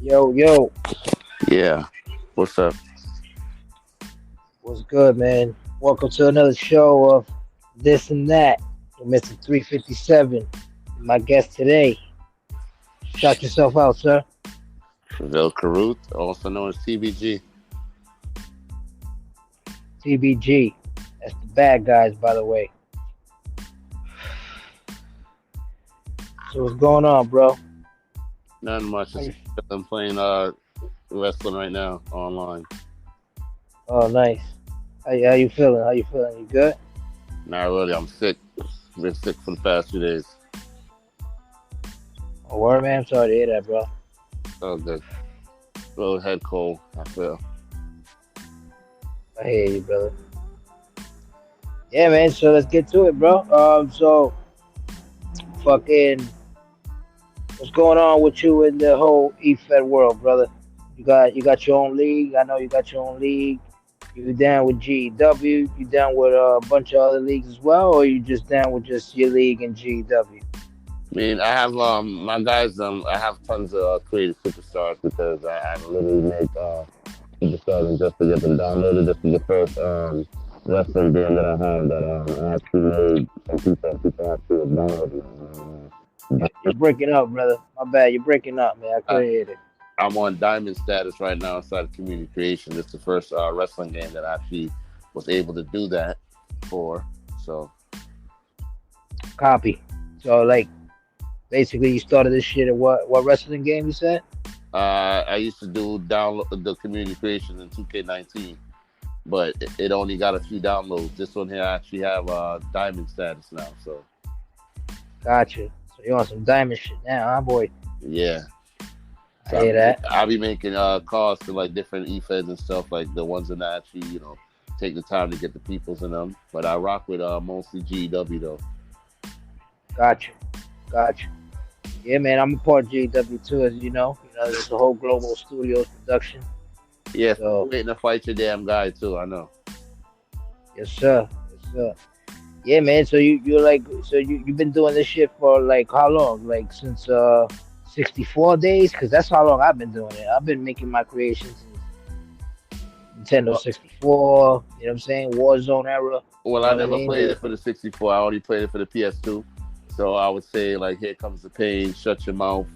Yo, yo, Yeah. What's up? what's good, man? Welcome to another show of This and That with Mr. 357. My guest today. Shout yourself out, sir. Trivell also known as TBG. TBG. That's the bad guys, by the way. So what's going on, bro? Nothing much. How Just you- I'm playing wrestling right now online. Oh, nice. How you feeling? How you feeling? You good? Not really. I'm sick. Been sick for the past 2 days. Oh, word, man. I'm sorry to hear that, bro. Oh, good. Little head cold. I feel. I hear you, brother. Yeah, man. So let's get to it, bro. So fucking, what's going on with you in the whole efed world, brother? You got your own league. I know you got your own league. You down with GW? You down with a bunch of other leagues as well, or you just down with just your league and GW? I mean, I have my guys. I have tons of creative superstars because I literally make superstars just to get them downloaded. This is the first wrestling game that I have that I actually made some people actually have downloaded. You're breaking up, brother. My bad. You're breaking up, man. I I, couldn't hear it. I'm on diamond status right now inside of community creation. It's the first wrestling game that I actually was able to do that for. So Copy. So like, basically, you started this shit at what wrestling game you said? I used to do download the community creation in 2K19, but it only got a few downloads. This one here I actually have diamond status now. So Gotcha. So you on some diamond shit now, huh, boy? yeah. I So hear that. I'll be making calls to like different efeds and stuff, like the ones that actually take the time to get the peoples in them. But I rock with mostly GW though. Gotcha. Gotcha. Yeah, man, I'm a part of GW too, as you know. You know, there's a whole global studios production. Yeah, So, waiting to fight your damn guy too. I know. yes, sir. Yes, sir. Yeah, man. So you're like, so you've been doing this shit for like how long? Like since 64 days? Because that's how long I've been doing it. I've been making my creations in Nintendo Well, 64. You know what I'm saying? Warzone era. well, You I know what I never mean? played it for the 64. I only played it for the PS2. So I would say like, here comes the pain. Shut your mouth.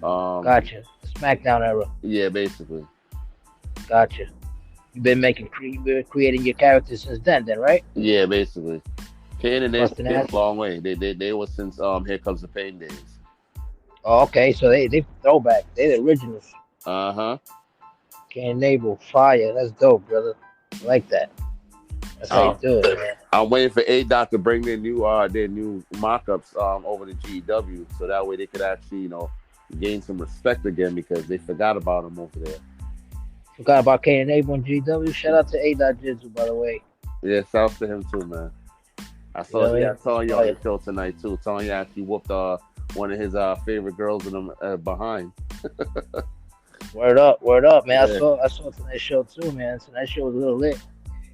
Gotcha. SmackDown era. Yeah, basically. Gotcha. You've been you've been creating your characters since then, right? Yeah, basically. Kane and they Busting came ass. a long way. They were since Here Comes the Pain days. Oh, okay. So they throwback. They the originals. Uh huh. Kane and Abel, fire. That's dope, brother. I like that. That's how you Oh, do it, man. I'm waiting for A-Dot to bring their new mock-ups over to GW, so that way they could actually gain some respect again because they forgot about them over there. Forgot about Kane and Abel and GW. Shout out to A. Jitsu, by the way. Yeah, shouts to him too, man. I You know saw what I yeah, mean? I saw you on the show tonight too. Tony actually whooped one of his favorite girls in them behind. Word up, man. Yeah, I saw tonight's show too, man. Tonight's show was a little lit.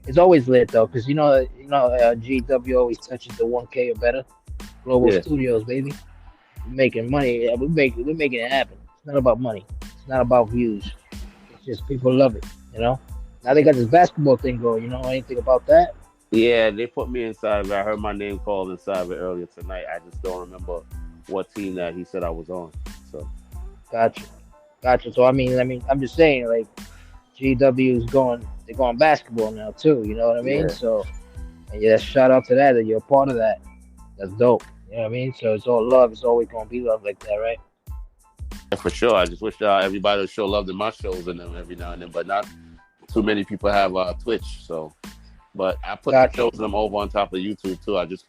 It's always lit though, because GW always touches the 1K or better. Global yeah, Studios, baby. We're making money. Yeah, we're making it happen. It's not about money. It's not about views. It's just people love it. You know. Now they got this basketball thing going. You know anything about that? yeah. They put me inside of it. I heard my name called inside of it earlier tonight. I just don't remember what team that he said I was on. So Gotcha, gotcha. So I'm just saying, like GW is going. They're going basketball now too. You know what I mean? yeah, So, and yeah, shout out to that you're a part of that. That's dope. You know what I mean? So it's all love. It's always gonna be love like that, right? for sure. I just wish everybody would show love to my shows and them every now and then, but not too many people have Twitch. So, but I put the Gotcha. shows of them over on top of YouTube too. I just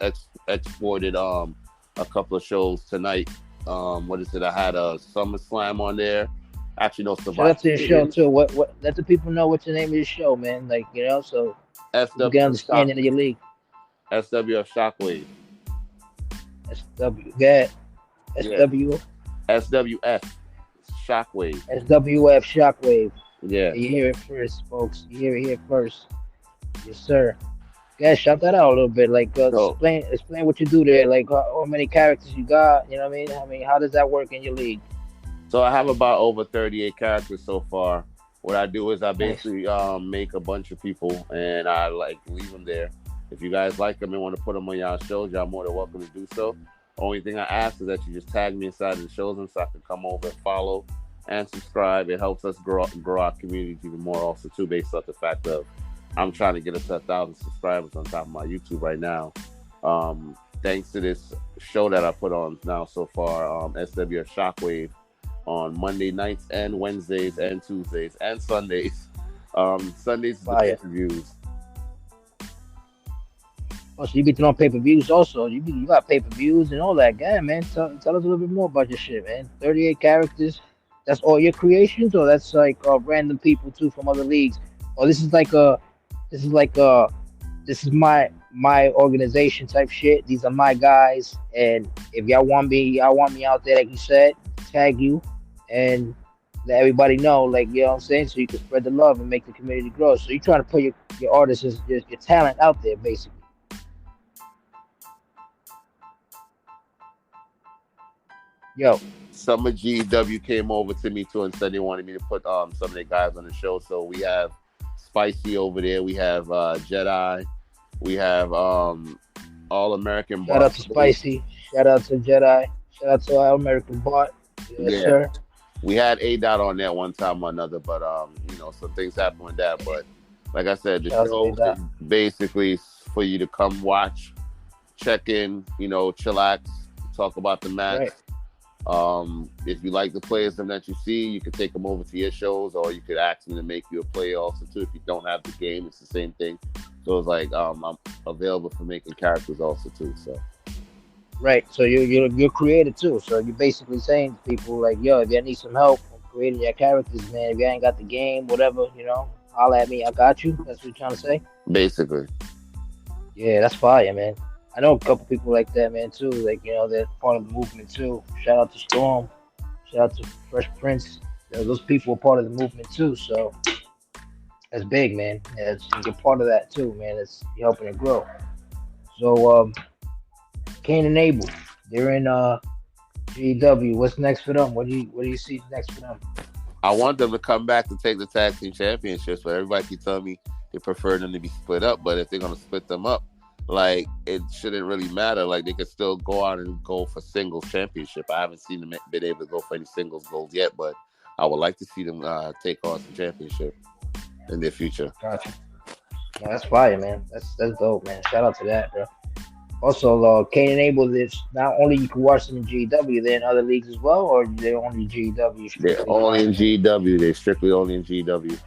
exported a couple of shows tonight. What is it? I had a SummerSlam on there. Actually, no, Shout out Survivor to your show Series. too. What? Let the people know what's the name of your show, man. Like so you get SWF Shock, understanding of your league. SWF Shockwave. SW. Get Yeah, SW. SWF Shockwave. SWF Shockwave. Yeah. You hear it first, folks. You hear it here first. Yes, sir. Guys, shout that out a little bit. Like, So explain what you do there. Like, how many characters you got? You know what I mean? How does that work in your league? So I have about over 38 characters so far. What I do is I Nice. basically make a bunch of people and I like leave them there. If you guys like them and want to put them on y'all shows, y'all more than welcome to do so. Only thing I ask is that you just tag me inside of the shows and so I can come over and follow and subscribe. It helps us grow our community even more also too, based off the fact of I'm trying to get us to 1,000 subscribers on top of my YouTube right now. Thanks to this show that I put on now so far, SWF Shockwave on Monday nights and Wednesdays and Tuesdays and Sundays. Sundays is the Fire. pay-per-views. Oh, so you be throwing pay-per-views also. You got pay-per-views and all that. Yeah, man. Tell us a little bit more about your shit, man. 38 characters. That's all your creations, or that's like random people too from other leagues. Or this is like a, this is my organization type shit. These are my guys, and if y'all want me out there, like you said, tag you, and let everybody know, like you know what I'm saying, so you can spread the love and make the community grow. So you're trying to put your artists, your talent out there, basically. Yo, Some of GW came over to me too and said they wanted me to put some of their guys on the show. So we have Spicy over there. We have Jedi. We have All American shout Bart. out to Spicy. Shout out to Jedi. Shout out to our American Bot. Yes, Yeah, sir. we had A Dot on there one time or another, but some things happen with that. But like I said, the Shout out to show A-Dot. is basically for you to come watch, check in, chillax, talk about the match. Right. If you like the players that you see, you can take them over to your shows, or you could ask me to make you a player also too. If you don't have the game, it's the same thing. So it's like I'm available for making characters also too. So Right. So you're creative too. So you're basically saying to people like, yo, if you need some help creating your characters, man, if you ain't got the game, whatever, holla at me. I got you. That's what you're trying to say. basically, Yeah, that's fire, man. I know a couple people like that, man, too. Like, they're part of the movement too. Shout out to Storm. Shout out to Fresh Prince. Those people are part of the movement too. So that's big, man. Yeah, you're part of that too, man. It's you're helping it grow. So Kane and Abel, they're in GW. What's next for them? What do you see next for them? I want them to come back to take the tag team championships, but everybody keep telling me they prefer them to be split up. But if they're gonna split them up, like it shouldn't really matter. Like they could still go out and go for singles championship. I haven't seen them been able to go for any singles goals yet, but I would like to see them take on some championship in their future. Gotcha. Yeah, that's fire, man. That's dope, man. Shout out to that, bro. Also, Kane and Abel, it's not only you can watch them in GW, they're in other leagues as well, or they're only GW They're strictly only fine. in GW. They're strictly only in GW.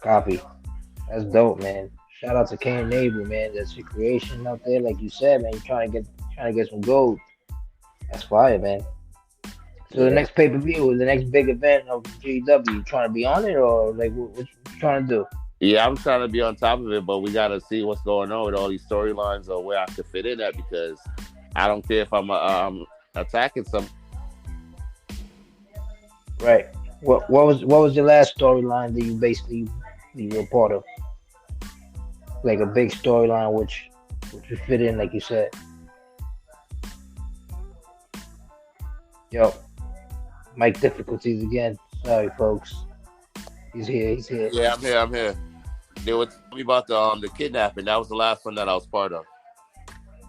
Copy. That's dope, man. Shout out to Kane and Abel, man. That's your creation out there, like you said, man. You're trying to get some gold. That's fire, man. So the Yeah. next pay per view, the next big event of GW, you trying to be on it, or like what you trying to do? Yeah, I'm trying to be on top of it, but we got to see what's going on with all these storylines or where I could fit in at because I don't care if I'm attacking some. Right. What was your last storyline that you were part of? Like a big storyline which you fit in, like you said. Yo, mic difficulties again. Sorry, folks. He's here. He's here. Yeah, I'm here. I'm here. They were telling me about the kidnapping. That was the last one that I was part of.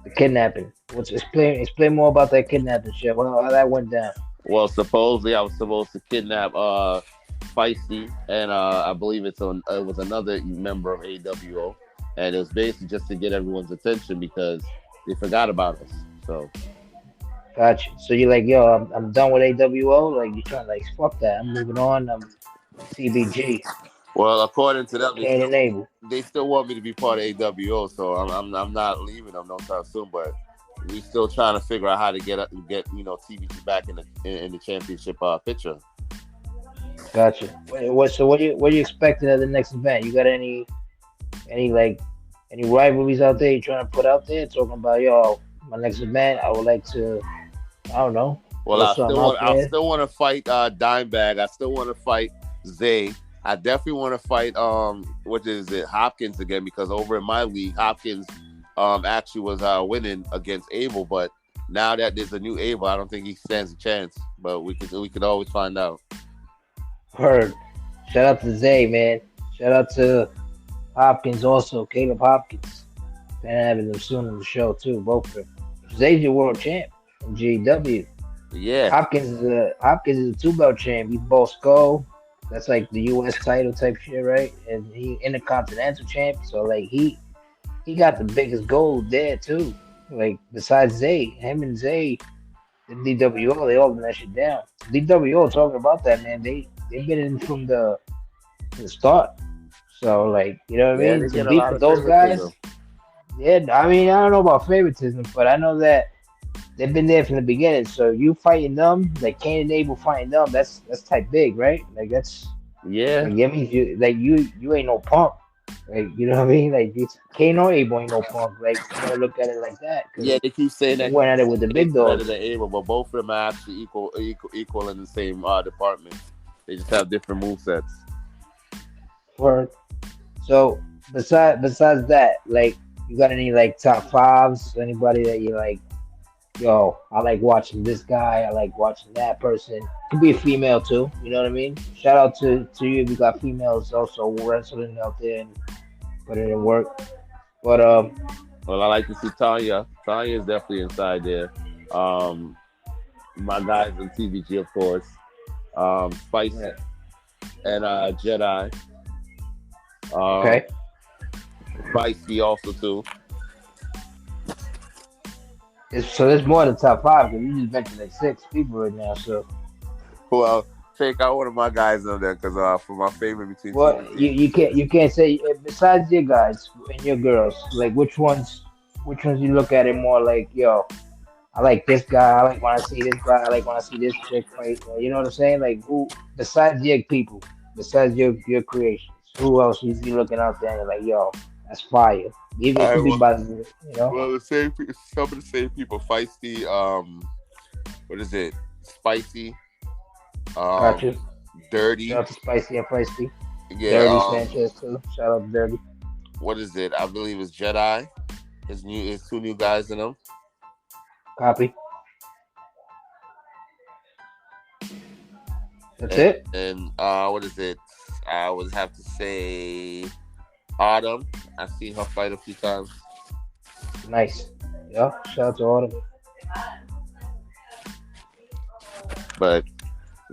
The kidnapping. Explain more about that kidnapping shit. How that went down. Well, supposedly I was supposed to kidnap Feisty, and I believe it was another member of AWO, and it was basically just to get everyone's attention because they forgot about us. So Gotcha. So you're like, yo, I'm done with AWO. Like you trying like fuck that. I'm moving on. I'm TBG. well, according to them, Kane and Abel. they still want me to be part of AWO, so I'm not leaving them no time soon. But we still trying to figure out how to get TBG back in the championship picture. Gotcha. What are you expecting at the next event? You got any like any rivalries out there you trying to put out there? Talking about yo, my next event, I would like to, I don't know, Well, throw something out I there. still want to fight Dimebag. I still want to fight Zay. I definitely want to fight what is it, Hopkins again because over in my league, Hopkins actually was winning against Abel, but now that there's a new Abel, I don't think he stands a chance. But we could always find out. Heard. Shout out to Zay, man. Shout out to Hopkins also, Caleb Hopkins. And having them soon on the show too, both of them. Zay's your world champ from GW. Yeah, Hopkins is a two belt champ. He's both skull. That's like the US title type shit, right? And he intercontinental champ. So like he got the biggest gold there too. Like besides Zay, him and Zay, the DWO, they holding that shit down. DWO talking about that, man. They've been in from the start. So like, you know what I yeah, mean? they To get a beat lot for of those guys, favoritism. yeah. I mean, I don't know about favoritism, but I know that they've been there from the beginning. So you fighting them, like Kane and Abel fighting them, that's type big, right? Like that's Yeah, like that means you ain't no punk. Like you know what I mean? Like it's, Kane or Abel ain't no punk. Like you gotta look at it like that yeah. because They keep saying they that went at it with the Kane's big better dogs. than Abel, but both of them are actually equal in the same department. They just have different move sets. For so besides that, like you got any like top fives? Anybody that you like? Yo, I like watching this guy. I like watching that person. Could be a female too. You know what I mean? Shout out to you if you got females also wrestling out there and putting in work. But Well, I like to see Tanya. Tanya is definitely inside there. Um, my guys in TBG, of course. Spice yeah, and Jedi. Um, okay. Spicy also too. So there's more than top five because you just mentioned like six people right now. So Well, check out one of my guys on there because for my favorite between well, TBG. you can't say besides your guys and your girls like which ones you look at it more like yo I like this guy. I like when I see this guy. I like when I see this chick fight. You know what I'm saying? Like who besides your people, besides your creations, who else you looking out there and you're like, yo, that's fire. Even it All could right, be well, by you know. well, some of the same people. Feisty. What is it? Spicy. Got Um, you. Shout Dirty. out to Spicy and Feisty. Yeah. Dirty Sanchez too. Shout out to Dirty. What is it? I believe it's Jedi. His two new guys in them. Copy. That's And, it. what is it? I would have to say Autumn. I've seen her fight a few times. Nice. Yeah. Shout out to all of them. But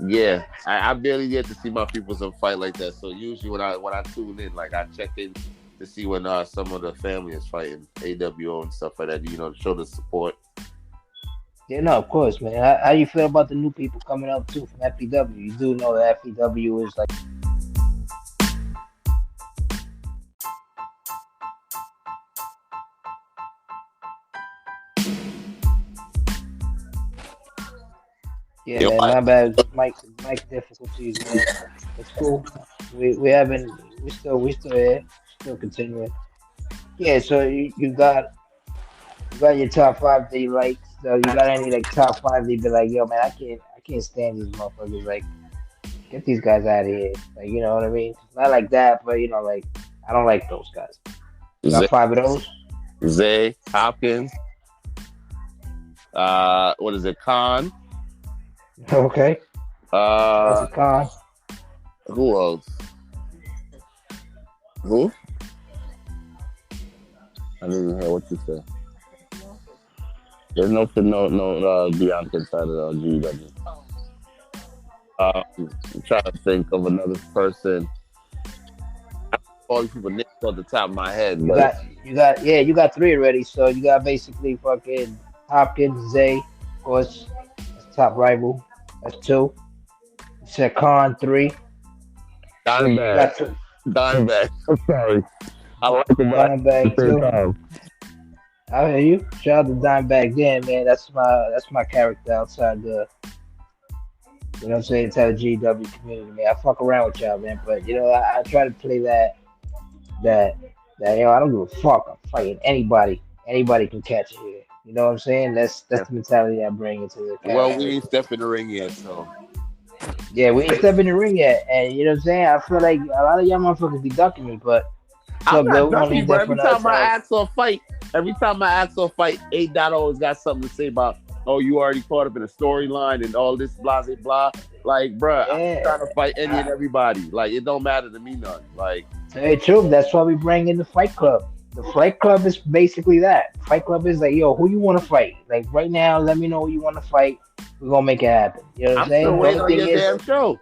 yeah, I barely get to see my people some fight like that. So usually when I tune in, like I check in to see when some of the family is fighting AWO and stuff like that. To show the support. Yeah, no, of course, man. How you feel about the new people coming up too from FEW? You do know that FEW is like yeah, Yo, man. My bad. Mike difficulties, man. It's cool. We haven't we still here, still continuing. Yeah, so you got your top five that you like. So you got any like top five that you be like, yo, man, I can't stand these motherfuckers. Like, get these guys out of here. Like, you know what I mean? Not like that, but you know, like I don't like those guys. You got five of those? Zay Hopkins. What is it? Khan. Okay. That's Uh, a con. who else? Who? I didn't even hear what you said. There's no Bianca inside of GW. I'm trying to think of another person. All these people names off the top of my head, but You got three already. So you got basically fucking Hopkins, Zay, of course, that's top rival. That's two. You said Con three. You got Diamondback. two. Diamondback. I'm sorry. I like him, but at Dimebag the same too. time. I hear you. Shout out to Dimebag then, man. That's my character outside the you know what I'm saying, outside the GW community, man. I fuck around with y'all, man. But you know, I try to play that you know, I don't give a fuck. I'm fighting anybody. Anybody can catch it here. You know what I'm saying? That's the mentality I bring into the Well, we character. ain't stepped in the ring yet, so Yeah, we ain't stepped in the ring yet, and you know what I'm saying. I feel like a lot of y'all motherfuckers be ducking me, but it's I'm all good. not We're gonna ducking, leave bro. that for another time. Every time I ask for a fight, A Dot always got something to say about oh, you already caught up in a storyline and all this blah blah blah. Like, bruh, I'm Yeah. trying to fight any and everybody. Like, it don't matter to me none. Like, Tell you the truth, that's why we bring in the Fight Club. The Fight Club is basically that. Fight Club is like, yo, who you want to fight? Like right now, let me know who you want to fight. We're gonna make it happen. You know what I'm I'm still saying? The waiting only on thing your is, damn show.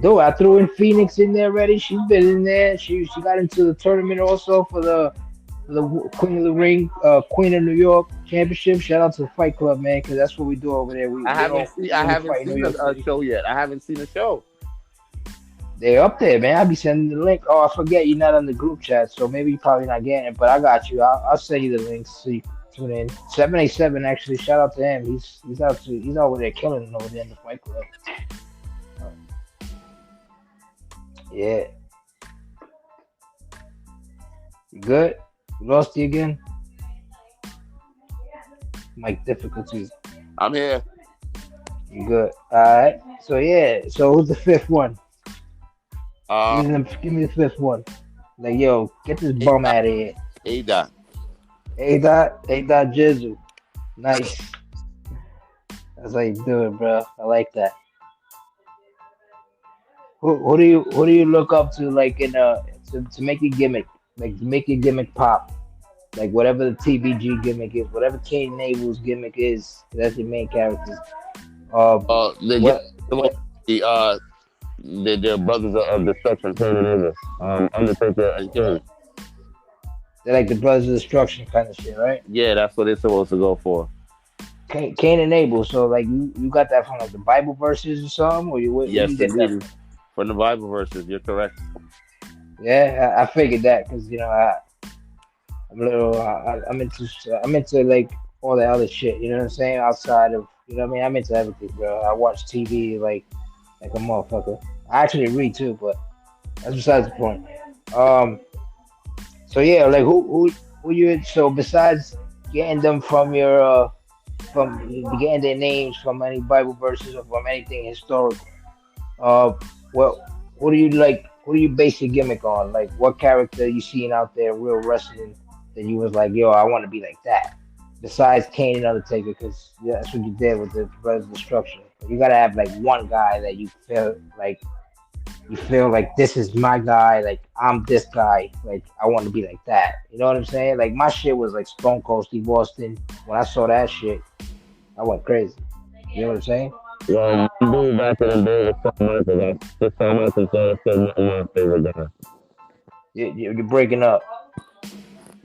dude, I threw in Phoenix in there already. She's been in there. She got into the tournament also for the Queen of the Ring, Queen of New York Championship. Shout out to the Fight Club, man, because that's what we do over there. I haven't seen. We I only haven't fight in New seen York a City. show yet. I haven't seen a show. They're up there, man. I'll be sending the link. Oh, I forget you're not on the group chat, so maybe you're probably not getting it. But I got you. I'll send you the links so you can tune in. 787 actually. Shout out to him. He's over there killing it over there in the Fight Club. Yeah, you good? We lost you again. Mic difficulties. I'm here. You good? All right. So yeah. So who's the fifth one? Uh, Give me the fifth one. Like yo, get this A bum dot. out of here. A dot. A dot Jizzle. Nice. That's how you do it, bro. I like that. Who do you look up to like in to make your gimmick, like to make your gimmick pop, like whatever the TBG gimmick is, whatever Kane Abel's gimmick is, that's your main characters. Uh, They get what the they're brothers of destruction, Kane and Abel. Undertaker and Kane. they're like the Brothers of Destruction kind of shit, right? Yeah, that's what they're supposed to go for. Kane and Abel. So like you got that from like the Bible verses or something, or where you Yes, get that indeed. from? From the Bible verses, you're correct. Yeah, I figured that because I'm a little I'm into like all the other shit. You know what I'm saying? Outside of you know what I mean? I'm into everything, bro. I watch TV like a motherfucker. I actually read too, but that's besides the point. Um, so yeah, like who you so besides getting them from your from getting their names from any Bible verses or from anything historical. Well, what do you like? What do you base your gimmick on? Like, what character you seen out there in real wrestling that you was like, yo, I want to be like that? Besides Kane and Undertaker, because yeah, that's what you did with the Brothers of Destruction. You gotta have like one guy that you feel like this is my guy. Like I'm this guy. Like I want to be like that. You know what I'm saying? Like my shit was like Stone Cold Steve Austin. When I saw that shit, I went crazy. You know what I'm saying? Well, dude back in the day was Shawn Michaels. Just Shawn Michaels said my favorite guy. You're breaking up.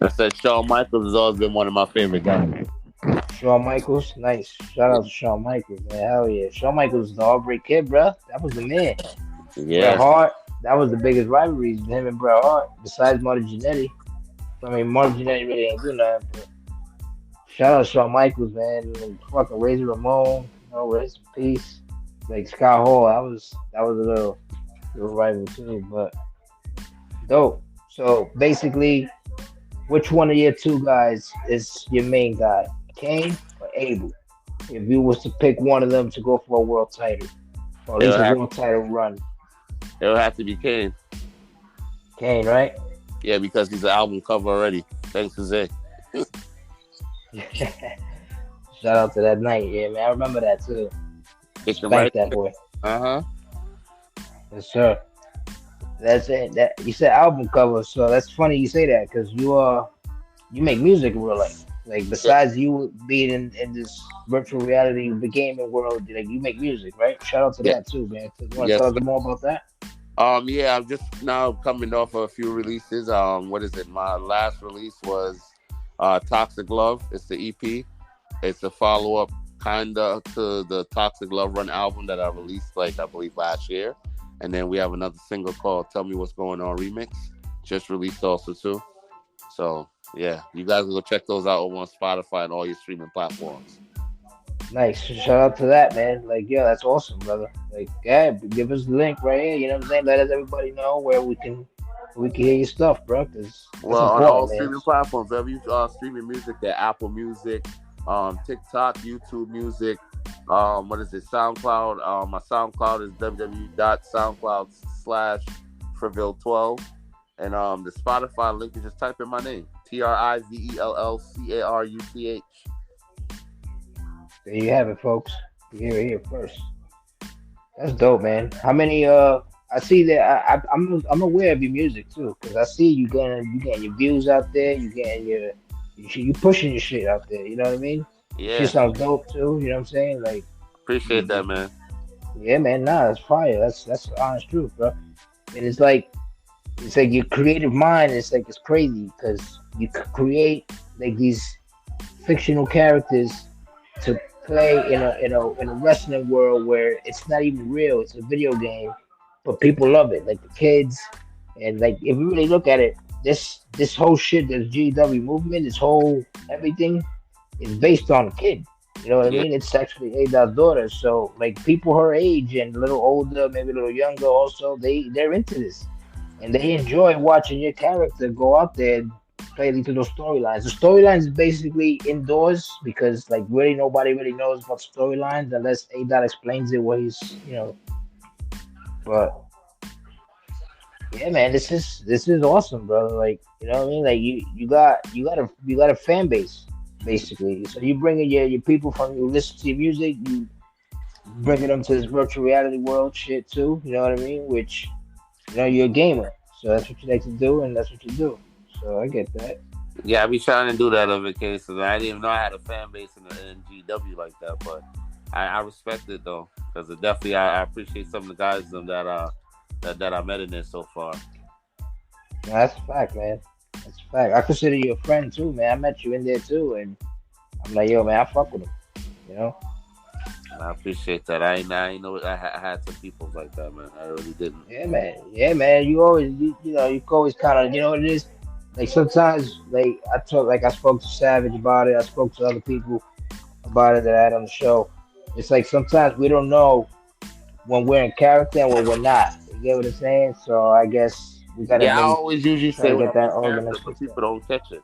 I said Shawn Michaels has always been one of my favorite guys. Shawn Michaels, nice. Shout out to Shawn Michaels, man. Hell yeah. Shawn Michaels was the Heartbreak Kid, bro. That was the man. Bret Yes. Hart, that was the biggest rivalry, him and Bret Hart, besides Marty Jannetty. I mean, Marty Jannetty really ain't do nothing, but shout out to Shawn Michaels, man. Like, fucking Razor Ramon, you know, rest in peace. Like Scott Hall, that was a little rival too, but dope. So basically, which one of your two guys is your main guy, Kane or Abel? If you was to pick one of them to go for a world title, or at It'll least a have, world title run, it'll have to be Kane. Kane, right? Yeah, because he's an album cover already. Thanks to Zay. Shout out to that night, yeah, man. I remember that too. Kick him right. Spank that boy. Uh-huh. Yes, sir. That's it. That you said album cover, so that's funny you say that because you make music in real life. Like Yeah. besides you being in this virtual reality the gaming world, like you make music, right? Shout out to Yeah. that too, man. You want to Yes. tell us more about that? Yeah, I'm just now coming off of a few releases. What is it? My last release was Toxic Love. It's the EP. It's a follow-up kinda to the Toxic Love Run album that I released like I believe last year. And then we have another single called Tell Me What's Going On Remix. Just released also too. So yeah, you guys can go check those out over on Spotify and all your streaming platforms. Nice. Shout out to that, man. Like, yeah, that's awesome, brother. Like, yeah, give us the link right here. You know what I'm saying? Let us everybody know where we can hear your stuff, bro. Cause that's Well, on all important, man. streaming platforms, wherever you streaming music, they're Apple Music, TikTok, YouTube Music, what is it, SoundCloud. My SoundCloud is www.soundcloud/Trivell12. And the Spotify link is just type in my name, TRIVELLCARUCH. There you have it, folks. You hear it here first. That's dope, man. How many? I see that. I'm aware of your music too, because I see you getting your views out there. You getting you pushing your shit out there. You know what I mean? Shit Yeah, sounds dope too. You know what I'm saying? Like, you, appreciate that, you, man. yeah, man. Nah, that's fire. That's the honest truth, bro. And it's like your creative mind. It's crazy because you create like these fictional characters to play in a wrestling world where it's not even real. It's a video game, but people love it, like the kids. And like if you really look at it, this whole shit, this GW movement, this whole everything is based on a kid. You know what I Yeah, mean? It's actually Ada's daughter. So like people her age and a little older, maybe a little younger, also they're into this, and they enjoy watching your character go out there and play into those storylines. The storylines is basically indoors because like really nobody really knows about storylines unless Adot explains it what he's. But yeah, man, this is awesome, brother. Like you know what I mean? Like you got a fan base basically. So you bring in your people from you listen to your music, you bringing them to this virtual reality world shit too. You know what I mean? Which you're a gamer, so that's what you like to do, and that's what you do. So I get that. yeah. I be trying to do that on vacations. I didn't even know I had a fan base in GW like that, but I respect it though, because definitely I appreciate some of the guys that I met in there so far. No, that's a fact, man. That's a fact. I consider you a friend too, man. I met you in there too, and I'm like, yo, man, I fuck with him. You know? I appreciate that. I ain't know I had some people like that, man. I really didn't. Yeah, man. Yeah, man. You always kind of, you know what it is. Like sometimes, I spoke to Savage about it. I spoke to other people about it that I had on the show. It's like sometimes we don't know when we're in character and when we're not. You get what I'm saying? So I guess we gotta Yeah, I maybe always usually try say to when get I'm in that character, organized but system. people don't catch it.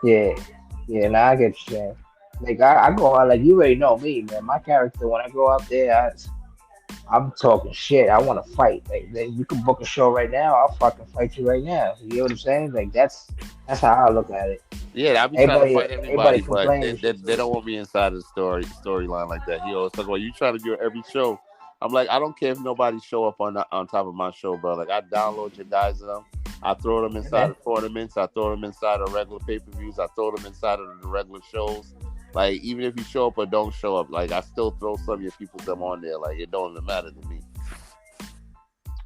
Yeah, yeah. Now I get you saying. Like I go out like you already know me, man. My character when I go out there, I'm talking shit. I want to fight. Like we can book a show right now. I'll fucking fight you right now. You know what I'm saying? Like that's how I look at it. Yeah, I be trying to Everybody fight everybody everybody, but complains and shit they too. don't want me inside of the storyline like that. He always talk about you trying to be on every show. I'm like, I don't care if nobody show up on top of my show, bro. Like I download your guys and them. I throw them Yeah, inside man. of tournaments. I throw them inside of regular pay per views. I throw them inside of the regular shows. Like even if you show up or don't show up, like I still throw some of your people them on there. Like it don't even matter to me.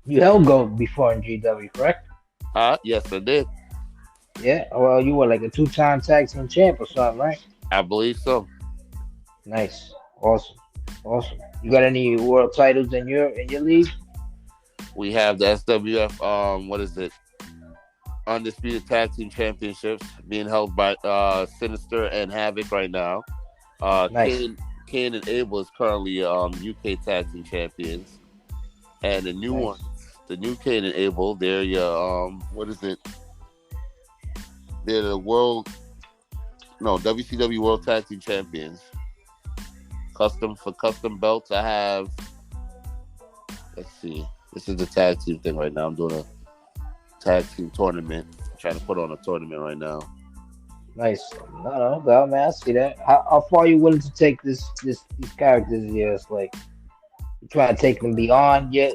You held gold before in GW, correct? Huh? Yes, I did. Yeah. Well, you were like a two-time tag team champ or something, right? I believe so. Nice. Awesome. Awesome. You got any world titles in your league? We have the SWF. What is it? Undisputed Tag Team Championships being held by Sinister and Havoc right now. Nice. Kane and Abel is currently UK Tag Team Champions, and the new ones, Nice. the new Kane and Abel, they're your what is it? They're the world no WCW World Tag Team Champions. Custom belts. I have. Let's see. This is the tag team thing right now. I'm doing a tag team tournament. I'm trying to put on a tournament right now. Nice. No, well, man, I see that. How far are you willing to take these characters of yours? Like, you trying to take them beyond your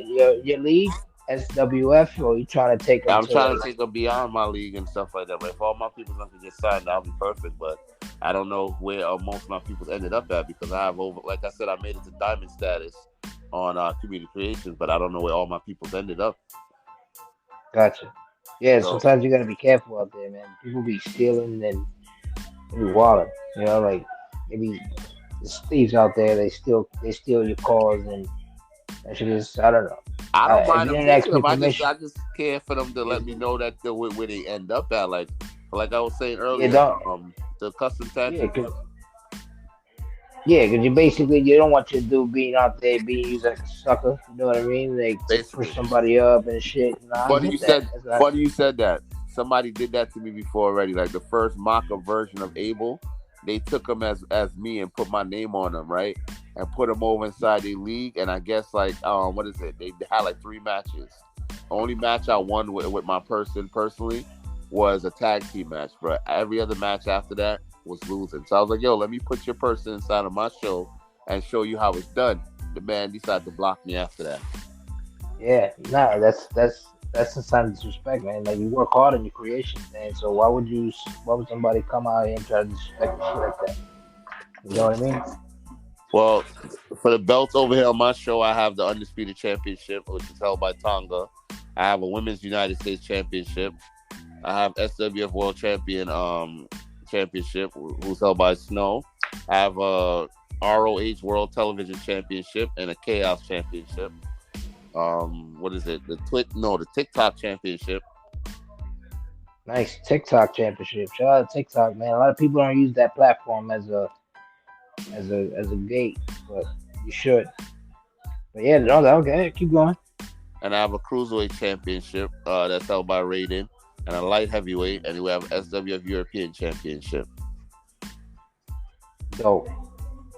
league, SWF, or you trying to take them I'm to trying to like, take them beyond my league and stuff like that. But if all my people can get signed, that'll be perfect. But I don't know where most of my people ended up at because I have over, like I said, I made it to diamond status on community creations, but I don't know where all my people ended up. gotcha. Yeah, So sometimes you gotta be careful out there, man. People be stealing and they be wilding. Like maybe there's thieves out there. They steal your cars and that shit is I don't know. I don't If mind you them didn't ask taking me them. I permission, just care for them to let yeah, me know that they're where they end up at. Like I was saying yeah, earlier, don't, the custom yeah, tattoo. yeah, because you don't want your dude being out there being used like a sucker. You know what I mean? Like to push Basically, somebody up and shit. Nah, I get that. That's not. funny you said that. Somebody did that to me before already. Like the first mock-up version of Abel, they took him as me and put my name on him, right? And put him over inside the league. And I guess like what is it? They had like 3 matches. Only match I won with my person personally was a tag team match, but every other match after that, was losing. So I was like, yo, let me put your person inside of my show and show you how it's done. The man decided to block me after that. Yeah, nah, that's a sign of disrespect, man. Like you work hard on your creation, man. So why would somebody come out here and try to disrespect the shit like that? You know what I mean? Well, for the belts over here on my show, I have the Undisputed Championship, which is held by Tonga. I have a Women's United States Championship. I have SWF World Champion Championship, who's held by Snow. I have a ROH World Television Championship and a Chaos Championship. What is it? The TikTok Championship. Nice TikTok championship. Shout out to TikTok, man. A lot of people don't use that platform as a gate, but you should. But yeah, no, okay. Keep going. And I have a Cruiserweight Championship that's held by Raiden, and a Light Heavyweight, and we have SWF European Championship. Dope.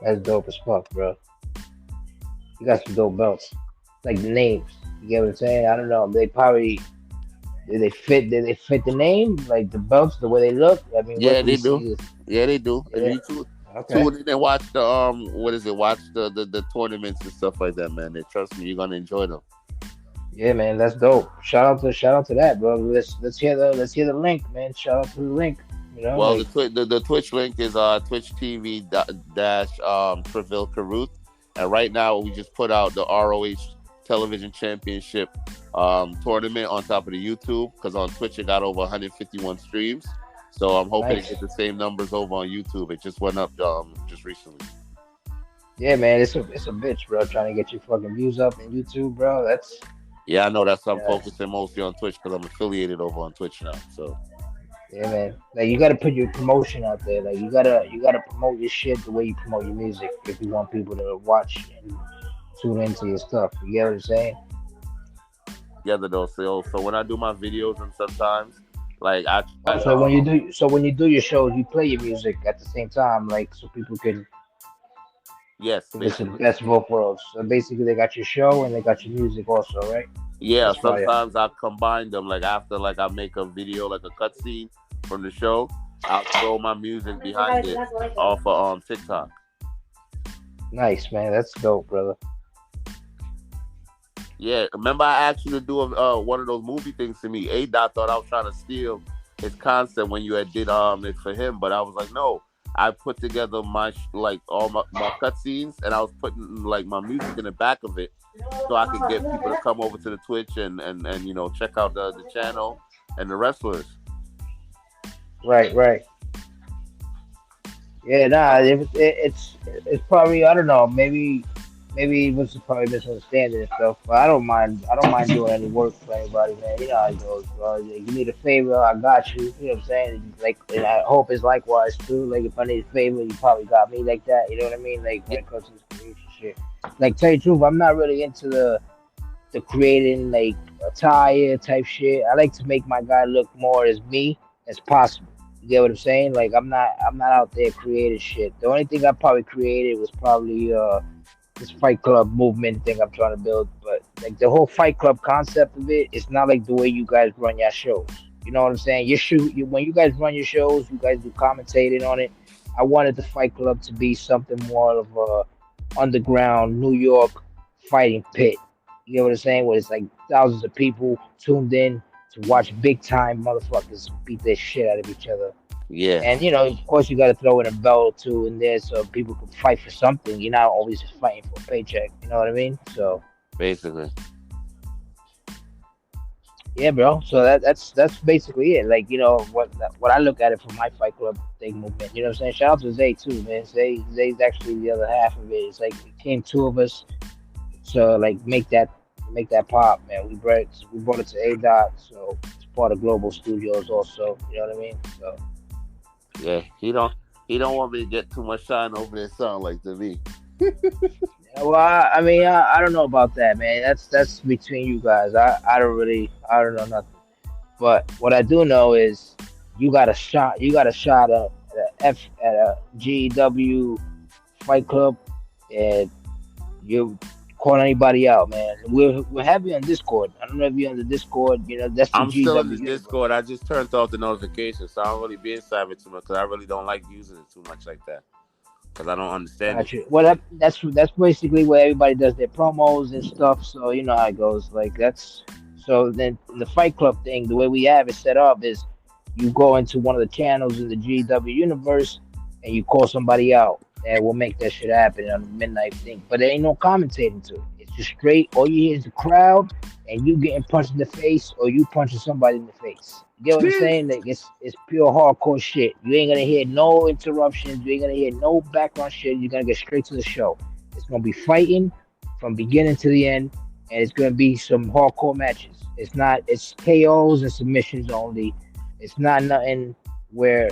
That's dope as fuck, bro. You got some dope belts. Like the names. You get what I'm saying? I don't know. They probably did they fit the name? Like the belts, the way they look? I mean what Yeah, do we they do. see is Yeah, they do. If yeah. you Okay. tune in and watch the what is it? Watch the tournaments and stuff like that, man. They, trust me, you're gonna enjoy them. Yeah, man, that's dope. Shout out to that, bro. Let's hear the link, man. Shout out to the link. You know, Well, like the Twitch link is Twitch TV dash Trivell Caruth, and right now we just put out the ROH Television Championship tournament on top of the YouTube, because on Twitch it got over 151 streams. So I'm hoping to nice. get the same numbers over on YouTube. It just went up just recently. Yeah, man, it's a bitch, bro. Trying to get your fucking views up in YouTube, bro. That's Yeah, I know that's I'm yeah, focusing mostly on Twitch because I'm affiliated over on Twitch now. So yeah, man. Like you gotta put your promotion out there. Like you gotta promote your shit the way you promote your music if you want people to watch and tune into your stuff. You get what I'm saying? together though, so when I do my videos and sometimes like I try Oh, to so when you do your shows, you play your music at the same time, like so people can. yes, It's the basically. best of both worlds. So basically, they got your show and they got your music also, right? Yeah, That's fire. sometimes I combine them. Like after, like I make a video, like a cutscene from the show, I'll throw my music behind it off of TikTok. Nice, man. That's dope, brother. Yeah, remember I asked you to do one of those movie things to me. A Dot thought I was trying to steal his concept when you had did it for him, but I was like, no. I put together my like all my cutscenes, and I was putting like my music in the back of it, so I could get people to come over to the Twitch and check out the channel and the wrestlers. Right, right. Yeah, nah. It's probably I don't know. Maybe it was probably misunderstanding and stuff. But I don't mind. I don't mind doing any work for anybody, man. You know how it goes, bro. You need a favor, I got you. You know what I'm saying? Like, and I hope it's likewise too. Like, if I need a favor, you probably got me like that. You know what I mean? Like Yeah, when it comes to this creation shit. Like, tell you the truth, I'm not really into the creating like attire type shit. I like to make my guy look more as me as possible. You get what I'm saying? Like I'm not out there creating shit. The only thing I probably created was probably this Fight Club movement thing I'm trying to build. But like the whole Fight Club concept of it, it's not like the way you guys run your shows. You know what I'm saying? When you guys run your shows, you guys do commentating on it. I wanted the Fight Club to be something more of a underground New York fighting pit. You know what I'm saying? Where it's like thousands of people tuned in to watch big time motherfuckers beat their shit out of each other. yeah, And of course, you got to throw in a belt or two in there so people can fight for something. You're not always just fighting for a paycheck. You know what I mean? So basically. yeah, bro. So that's basically it. Like what I look at it from my Fight Club thing movement. You know what I'm saying? Shout out to Zay too, man. Zay's actually the other half of it. It's like it came two of us to like make that pop, man. We brought it to A Dot, so it's part of Global Studios also. You know what I mean? So Yeah, he don't want me to get too much shine over this song like to me. yeah, well, I mean, I don't know about that, man. That's between you guys. I don't know nothing. But what I do know is you got a shot. You got a shot at a GW Fight Club, and you're call anybody out, man. We're happy on Discord. I don't know if you're on the Discord. You know, that's the I'm still in GW the universe. Discord. I just turned off the notifications, so I don't really be inside it too much because I really don't like using it too much like that because I don't understand it. Gotcha. Well, that's basically where everybody does their promos and stuff. So you know how it goes. Like that's so then the Fight Club thing. The way we have it set up is you go into one of the channels in the GW universe and you call somebody out, and we'll make that shit happen on the midnight thing. But there ain't no commentating to it. It's just straight. All you hear is the crowd and you getting punched in the face or you punching somebody in the face. You get what I'm saying? Like it's pure hardcore shit. You ain't gonna hear no interruptions. You ain't gonna hear no background shit. You're gonna get straight to the show. It's gonna be fighting from beginning to the end, and it's gonna be some hardcore matches. It's not. It's KOs and submissions only. It's not nothing where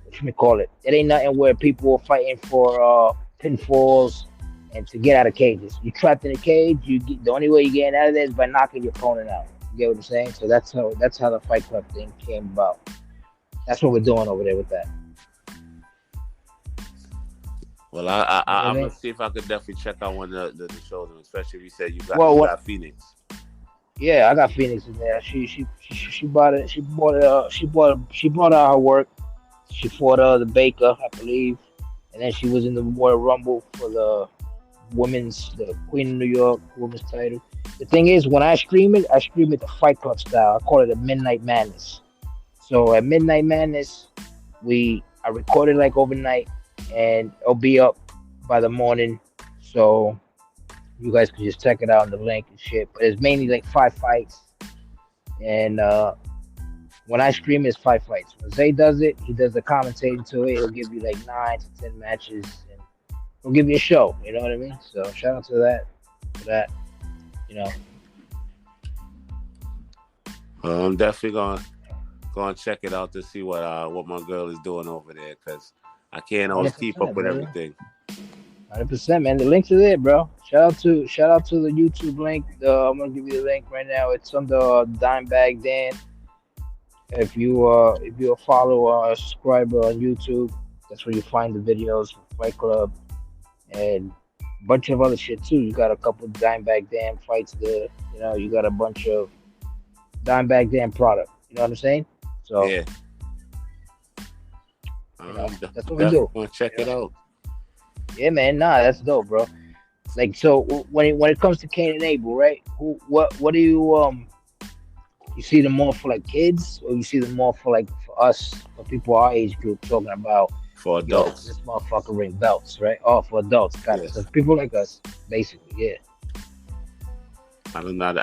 what you may call it. It ain't nothing where people are fighting for pinfalls and to get out of cages. You trapped in a cage. The only way you getting out of there is by knocking your opponent out. You get what I'm saying? So that's how the Fight Club thing came about. That's what we're doing over there with that. Well, You know what I I'm gonna mean? see if I could definitely check out one of the shows, especially if you said Well, you what? got Phoenix. Yeah, I got Phoenix in there. She bought it. She bought it. She brought out her work. She fought the Baker, I believe, and then she was in the Royal Rumble for the Queen of New York women's title. The thing is, when I stream it the Fight Club style. I call it a Midnight Madness. So at Midnight Madness, I record it like overnight, and it'll be up by the morning. So you guys can just check it out on the link and shit. But it's mainly like 5 fights, and when I stream, it's 5 fights. When Zay does it, he does the commentating to it. He'll give you like 9 to 10 matches, and he'll give you a show. You know what I mean? So shout out to that. For that, you know. Well, I'm definitely gonna check it out to see what my girl is doing over there because I can't always keep up 100%, with brother. everything. 100%, man. The links are there, bro. Shout out to the YouTube link. I'm gonna give you the link right now. It's under Dimebag Dan. If you're a follower or a subscriber on YouTube, that's where you find the videos from Fight Club and a bunch of other shit too. You got a couple Dimebag Dan fights there. You know, you got a bunch of Dimebag Dan product. You know what I'm saying? So Yeah, you know, I'm that's what we definitely do. gonna check You it know? out. Yeah, man. Nah, that's dope, bro. Like, so when it comes to Kane and Abel, right? What do you see them more for like kids, or you see them more for like for us, for people our age group, talking about, For yo, adults. this motherfucker ring belts, right? Oh, for adults, got it. So Yes. people like us, basically, yeah. I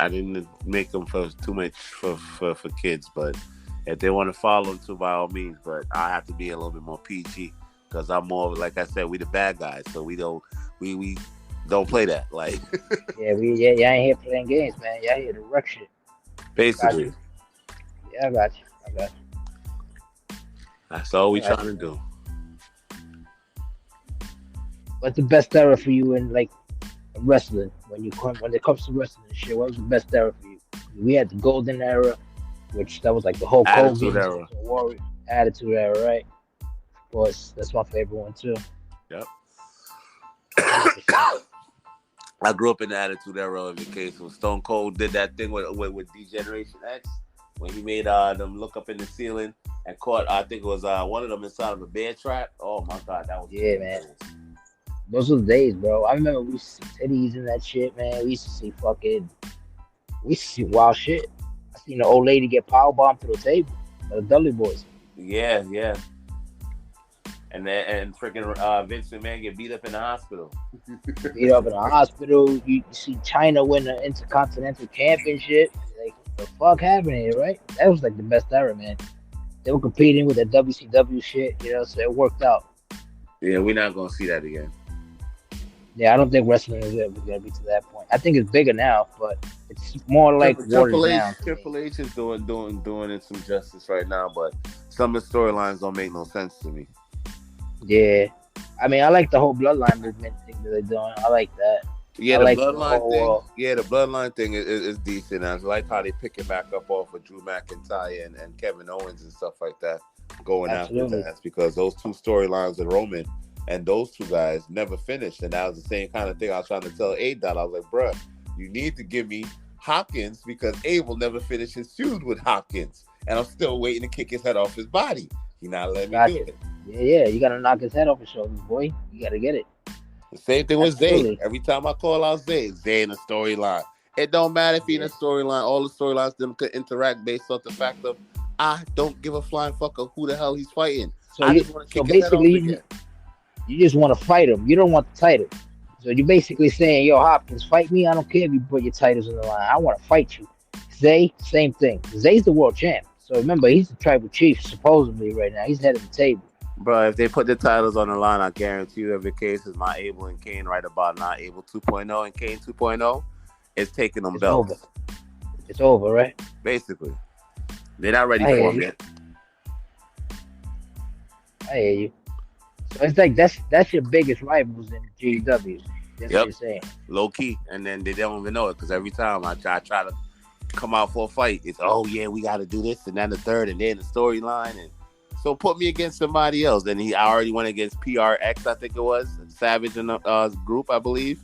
didn't make them for too much for kids, but if they want to follow them too, by all means. But I have to be a little bit more PG because I'm more like I said, we the bad guys, so we don't play that. Like Y'all ain't here playing games, man. Y'all here to wreck shit. Got basically, you. Yeah, I got you. that's all I we got trying to you, man. do. What's the best era for you in like wrestling when it comes to wrestling and shit? What was the best era for you? We had the golden era, which that was like the Hulk Attitude Hogan's, era. Ultimate Warrior, Attitude Era, right? Of course, that's my favorite one too. Yep. 100%. I grew up in the Attitude Era of the case when Stone Cold did that thing with Degeneration X when he made them look up in the ceiling and caught I think it was one of them inside of a bear trap. Oh my god, that was Yeah, man. hilarious. Those were the days, bro. I remember we used to see titties and that shit, man. We used to see wild shit. I seen an old lady get power bombed through the table by the Dudley Boys. Yeah, yeah. And freaking Vince McMahon get beat up in the hospital. Beat up in a hospital. You see China win the Intercontinental Championship. Like, what the fuck happened here, right? That was like the best era, man. They were competing with the WCW shit, so it worked out. Yeah, we're not gonna see that again. Yeah, I don't think wrestling is ever gonna be to that point. I think it's bigger now, but it's more like watered down to me. Triple H is doing it some justice right now, but some of the storylines don't make no sense to me. Yeah, I mean, I like the whole bloodline movement thing that they're doing. I like that. Yeah, I the like the bloodline thing. whole. Yeah, the bloodline thing is decent. I like how they pick it back up off of Drew McIntyre and Kevin Owens and stuff like that, going after Absolutely. that because those two storylines with Roman And those two guys never finished. And that was the same kind of thing I was trying to tell A. I was like, bruh, you need to give me Hopkins because Abel never finished his feud with Hopkins. And I'm still waiting to kick his head off his body. He not letting me do Gotcha. it. Yeah, you gotta knock his head off his shoulders, boy. You gotta get it. The same thing with Zay. Absolutely. Every time I call out Zay in the storyline. It don't matter if he in Yeah. a storyline. All the storylines them could interact based off the fact of I don't give a flying fuck of who the hell he's fighting. So I you, just want to so kick his head off basically, again. you just want to fight him. You don't want the title. So you're basically saying, "Yo, Hopkins, fight me. I don't care if you put your titles in the line. I want to fight you." Zay, same thing. Zay's the world champ. So remember, he's the tribal chief supposedly right now. He's head of the table. Bro, if they put the titles on the line, I guarantee you every case is my Abel and Kane right about now. Abel 2.0 and Kane 2.0 is taking them It's over. belts. It's over, right? Basically. They're not ready I for hear him you. yet. I hear you. So it's like that's your biggest rivals in GW. That's what Yep. you're saying. Low key. And then they don't even know it because every time I try to come out for a fight, it's, oh, yeah, we got to do this and then the third and then the storyline. And so put me against somebody else. And I already went against PRX, I think it was. Savage in the group, I believe.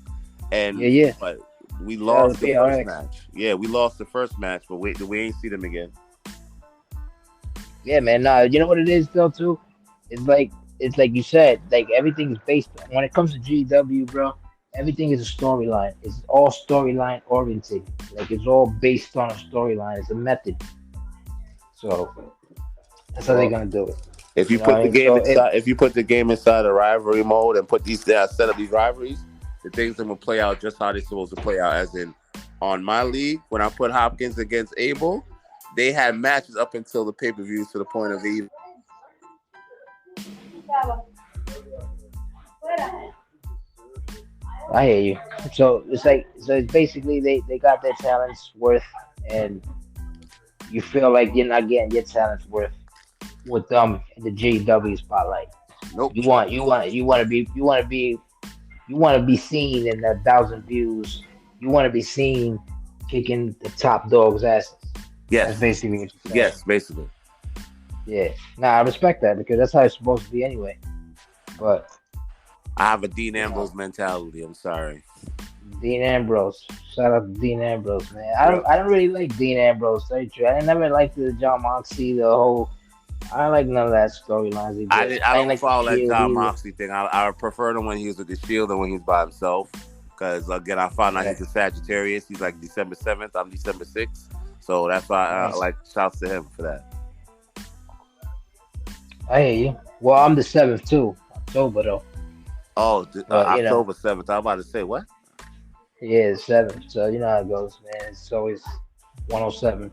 And Yeah, yeah. but we Shout out lost to the first PRX. match. Yeah, we lost the first match, but we ain't see them again. Yeah, man. Nah, you know what it is though too. It's like you said. Like everything is based when it comes to GW, bro. Everything is a storyline. It's all storyline oriented. Like it's all based on a storyline. It's a method. So that's how they're Well, gonna do it. if You you know what put I the mean? game So it inside, if you put the game inside a rivalry mode and put these set up these rivalries, the things are gonna play out just how they're supposed to play out. As in, on my league, when I put Hopkins against Abel, they had matches up until the pay per views to the point of even. I hear you. So it's basically they got their talents worth, and you feel like you're not getting your talents worth with them in the GW spotlight. Nope. You want to be seen in a thousand views. You want to be seen kicking the top dog's asses. That's Yes. basically what you're saying. Yes. Basically, Yeah. Nah, I respect that because that's how it's supposed to be anyway. But I have a Dean you know, Ambrose mentality. I'm sorry. Dean Ambrose. Shout out to Dean Ambrose, man. I Yep. don't I don't really like Dean Ambrose, to tell you the truth. I never liked the John Moxley, the whole I don't like none of that storylines he did. I I didn't don't like the follow that shield John either. Moxley thing. I prefer him when he was with the Shield than when he's by himself. Because again, I found out Yeah. he's a Sagittarius. He's like December 7th. I'm December 6th. So that's why I Nice. like shouts to him for that. I hear you. Well, I'm the seventh too. October though. Oh, But October 7th. I'm about to say what? yeah, the seventh. So you know how it goes, man. It's always 107.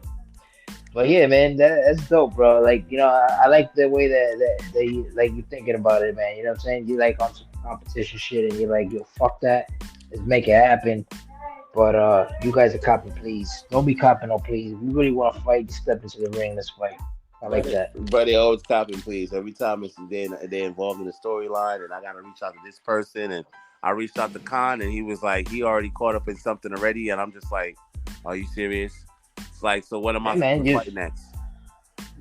But yeah, man, that's dope, bro. Like, I like the way that you like you thinking about it, man. You know what I'm saying? You like on some competition shit and you're like, yo, fuck that. Let's make it happen. But you guys are copping, please. Don't be copping, no, please. If you really want to fight, just step into the ring. Let's fight. I like that. But they always copying, please. Every time they involved in the storyline, and I gotta reach out to this person, and I reached out to Khan, and he was like, he already caught up in something already, and I'm just like, are you serious? It's like, so what am Hey, I supposed man, to just fight next?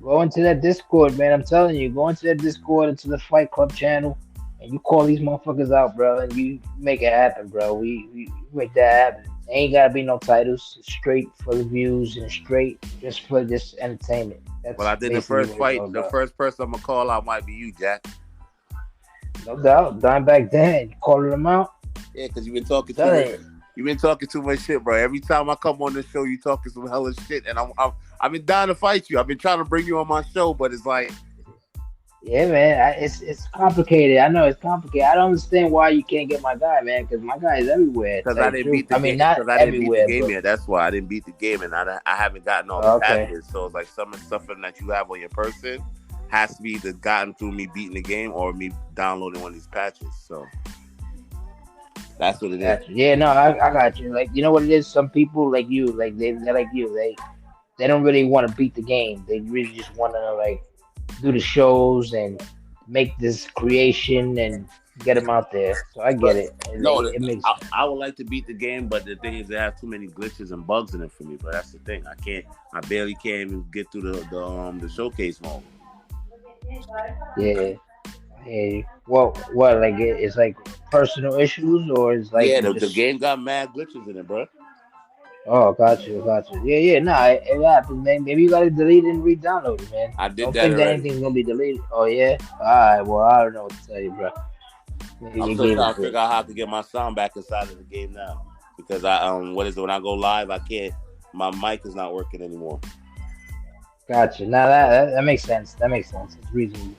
go into that Discord, man. I'm telling you, go into that Discord, into the Fight Club channel, and you call these motherfuckers out, bro, and you make it happen, bro. We make that happen. Ain't gotta be no titles. Straight for the views and straight just for just entertainment. Well, That's I did the basically first what it's fight. all The about. first person I'm gonna call out might be you, Jack. No doubt. Dimebag Dan, you calling them out? Yeah, because you've been talking too much. Telling you. You've been talking too much shit, bro. Every time I come on the show, you talking some hella shit, and I've been dying to fight you. I've been trying to bring you on my show, but it's like, Yeah, man. It's complicated. I know it's complicated. I don't understand why you can't get my guy, man, because my guy is everywhere. To because tell I you the didn't truth. beat the I mean, game. not Because I didn't beat the everywhere, game but yet. That's why I didn't beat the game, and I haven't gotten all the okay. patches. So it's like some of the stuff that you have on your person has to be either gotten through me beating the game or me downloading one of these patches. So that's what it is. Gotcha. Yeah, no, I got you. Like, you know what it is? Some people like you, like they're like you. They don't really want to beat the game. They really just want to like do the shows and make this creation and get them out there. So I get But it. no, It makes I would like to beat the game, but the thing is, they have too many glitches and bugs in it for me. But that's the thing. I can't. I barely can't even get through the showcase mode. yeah. Hey, what like it's like personal issues or it's like Yeah, you the just game got mad glitches in it, bro. oh got you. Yeah, nah, it happens, man. Maybe you gotta delete it and re-download it, man. I did Don't that think that already. anything's gonna be deleted. Oh yeah? Alright, well I don't know what to tell you, bro. Maybe I'm you still gave trying up to it. figure out how to get my sound back inside of the game now. Because I what is it when I go live I can't my mic is not working anymore. Gotcha. Now that makes sense. That makes sense. It's reasonable.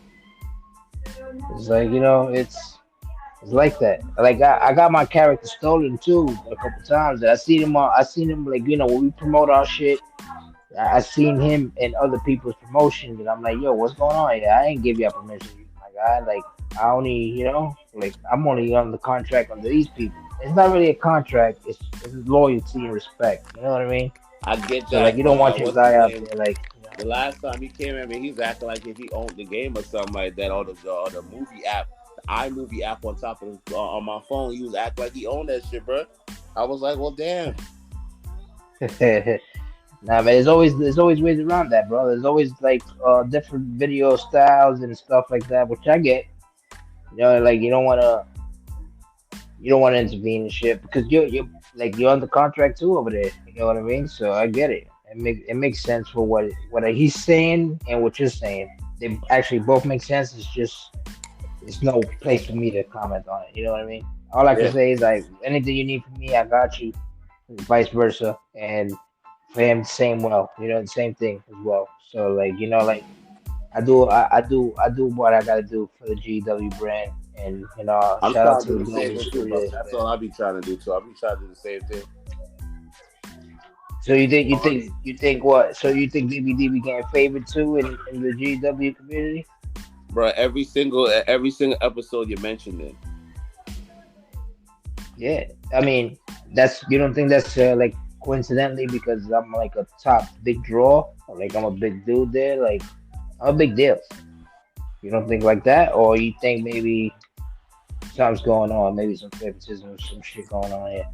It's like, it's like that. Like I got my character stolen too a couple times. I seen him like, when we promote our shit. I seen him in other people's promotions, and I'm like, yo, what's going on here? I ain't give y'all permission to use my guy. Like, I only, like I'm only on the contract under these people. It's not really a contract. It's loyalty and respect. You know what I mean? I get So like, that, you but don't want your what's his guy out name? there like, The last time he came at me, he's acting like if he owned the game or something like that, or the movie app, the iMovie app on top of on my phone. He was acting like he owned that shit, bro. I was like, well, damn. nah, man. There's always ways around that, bro. There's always like different video styles and stuff like that, which I get. Like you don't want to intervene and shit because you're like you're under contract too over there. You know what I mean? So I get it. It makes sense for what he's saying and what you're saying. They actually both make sense. It's just it's no place for me to comment on it. You know what I mean? All I can Yeah. say is like anything you need from me, I got you. And vice versa, and for him, same well. The same thing as well. So like like I do what I gotta do for the GW brand, and I'm shout out trying to to the do the same global thing too, brother. studios, That's man. all I be trying to do too. I be trying to do the same thing. So you think what? So you think DVD be getting favored too in the GW community? Bro, every single episode you mentioned it. Yeah, I mean you don't think that's like coincidentally because I'm like a top big draw, or like I'm a big dude there, like I'm a big deal. You don't think like that, or you think maybe something's going on, maybe some favoritism or some shit going on here?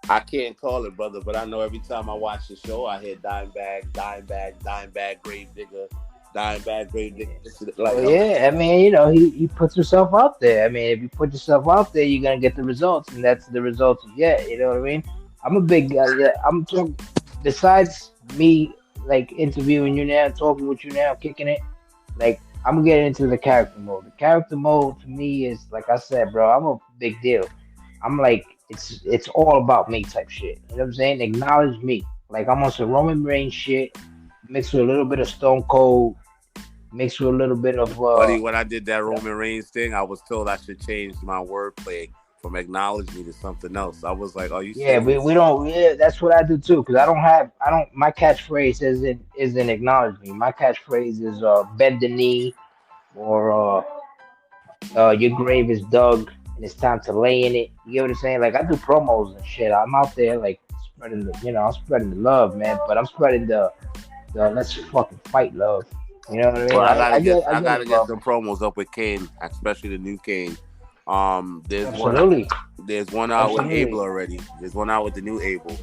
I can't call it, brother, but I know every time I watch the show, I hear dime bag, dime bag, dime bag, grave digger, dime bag, grave digger. Well, Like, yeah, I mean, he puts himself out there. I mean, if you put yourself out there, you're gonna get the results, and that's the results you get. You know what I mean? I'm a big guy. Yeah, I'm talking. Besides me, like interviewing you now, talking with you now, kicking it, like I'm getting into the character mode. The character mode for me is like I said, bro. I'm a big deal. I'm like it's all about me type shit. You know what I'm saying? Acknowledge me. Like I'm on some Roman Reigns shit, mixed with a little bit of Stone Cold, mixed with a little bit of buddy, when I did that you know, Roman Reigns thing, I was told I should change my wordplay from acknowledge me to something else. I was like, are you yeah, we serious? don't. Yeah, that's what I do too. Cause I don't. My catchphrase isn't acknowledge me. My catchphrase is bend the knee or your grave is dug and it's time to lay in it. You get what I'm saying? Like I do promos and shit. I'm out there like spreading I'm spreading the love, man. But I'm spreading the let's fucking fight love. You know what I Well, mean? I I get gotta it, get love. some promos up with Kane, especially the new Kane. There's one, Absolutely, there's one out with Abel absolutely. already. There's one out with the new Abel.